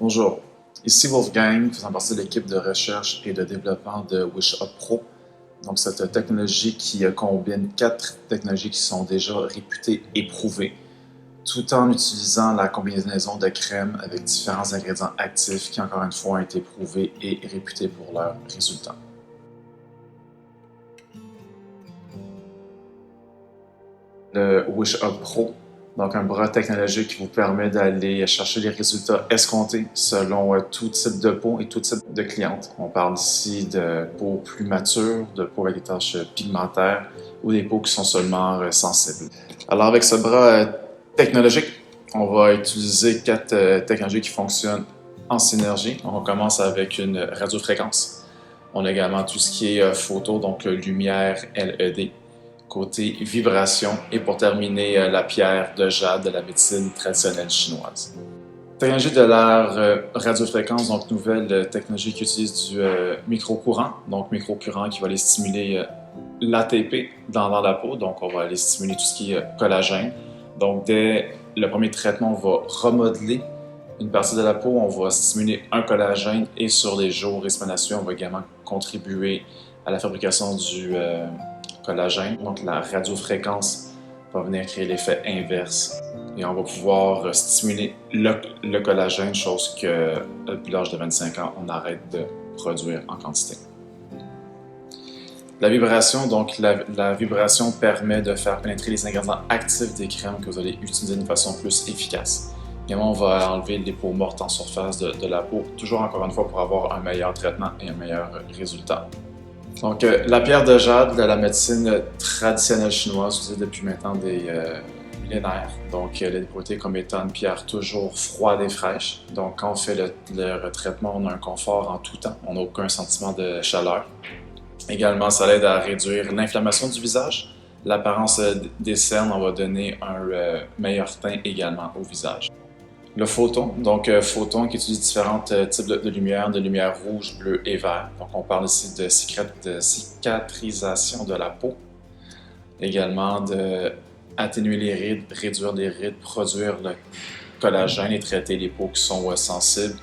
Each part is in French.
Bonjour, ici Wolfgang, faisant partie de l'équipe de recherche et de développement de WishUp Pro. Donc, cette technologie qui combine 4 technologies qui sont déjà réputées et prouvées, tout en utilisant la combinaison de crèmes avec différents ingrédients actifs qui, encore une fois, ont été prouvés et réputés pour leurs résultats. Le WishUp Pro, donc un bras technologique qui vous permet d'aller chercher les résultats escomptés selon tout type de peau et tout type de cliente. On parle ici de peau plus mature, de peau avec des taches pigmentaires ou des peaux qui sont seulement sensibles. Alors avec ce bras technologique, on va utiliser 4 technologies qui fonctionnent en synergie. Donc, on commence avec une radiofréquence. On a également tout ce qui est photo, donc lumière LED. Côté vibration, et pour terminer, la pierre de jade de la médecine traditionnelle chinoise. Technologie de la radiofréquence, donc nouvelle technologie qui utilise du microcourant, donc microcourant qui va aller stimuler l'ATP dans la peau, donc on va aller stimuler tout ce qui est collagène. Donc dès le premier traitement, on va remodeler une partie de la peau, on va stimuler un collagène et sur les jours et semaines à suivre, on va également contribuer à la fabrication du collagène. Donc la radiofréquence va venir créer l'effet inverse et on va pouvoir stimuler le collagène, chose que depuis l'âge de 25 ans, on arrête de produire en quantité. La vibration, donc la vibration permet de faire pénétrer les ingrédients actifs des crèmes que vous allez utiliser d'une façon plus efficace. Également, on va enlever les peaux mortes en surface de la peau, toujours encore une fois pour avoir un meilleur traitement et un meilleur résultat. Donc, la pierre de jade de la médecine traditionnelle chinoise, utilisée depuis maintenant des millénaires. Donc, elle est déposée comme étant une pierre toujours froide et fraîche. Donc, quand on fait le traitement, on a un confort en tout temps. On n'a aucun sentiment de chaleur. Également, ça aide à réduire l'inflammation du visage. L'apparence des cernes, on va donner un meilleur teint également au visage. Le photon, donc photon qui utilise différents types de lumière rouge, bleue et vert. Donc on parle ici de cicatrisation de la peau, également d'atténuer les rides, réduire les rides, produire le collagène et traiter les peaux qui sont sensibles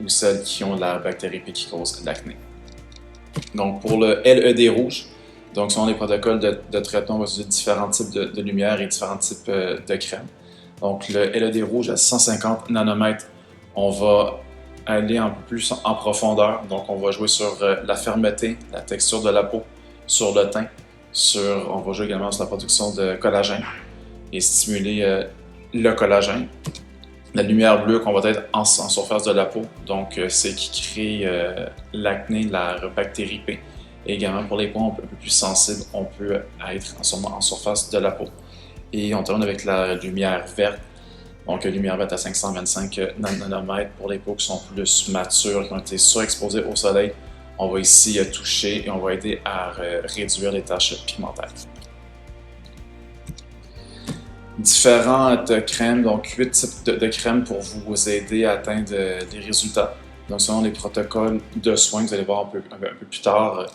ou celles qui ont la bactérie P qui cause l'acné. Donc pour le LED rouge, donc selon les protocoles de traitement, on va utiliser différents types de lumière et différents types de crèmes. Donc le LED rouge à 150 nanomètres, on va aller un peu plus en profondeur. Donc on va jouer sur la fermeté, la texture de la peau, sur le teint, on va jouer également sur la production de collagène et stimuler le collagène. La lumière bleue qu'on va être en surface de la peau, donc c'est qui crée l'acné, la bactérie P. Et également pour les peaux un peu plus sensibles, on peut être en surface de la peau. Et on termine avec la lumière verte. Donc, lumière verte à 525 nanomètres pour les peaux qui sont plus matures, qui ont été surexposées au soleil. On va ici toucher et on va aider à réduire les taches pigmentaires. Différentes crèmes, donc 8 types de crèmes pour vous aider à atteindre les résultats. Donc, selon les protocoles de soins, vous allez voir un peu plus tard,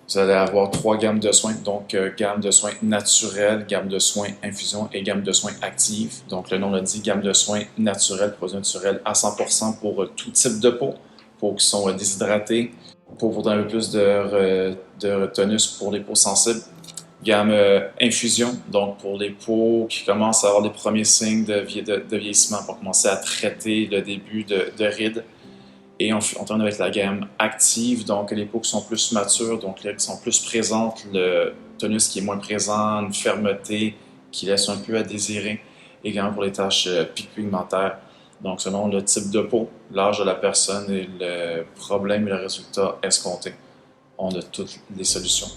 vous allez avoir 3 gammes de soins, donc gamme de soins naturels, gamme de soins infusion et gamme de soins actifs. Donc le nom le dit, gamme de soins naturels, produits naturels à 100% pour tout type de peaux qui sont déshydratées, pour vous donner un peu plus de tonus pour les peaux sensibles. Gamme infusion, donc pour les peaux qui commencent à avoir les premiers signes de vieillissement pour commencer à traiter le début de rides. Et on termine avec la gamme active, donc les peaux qui sont plus matures, donc qui sont plus présentes, le tonus qui est moins présent, une fermeté qui laisse un peu à désirer, également pour les taches pigmentaires. Donc selon le type de peau, l'âge de la personne et le problème et le résultat escompté, on a toutes les solutions.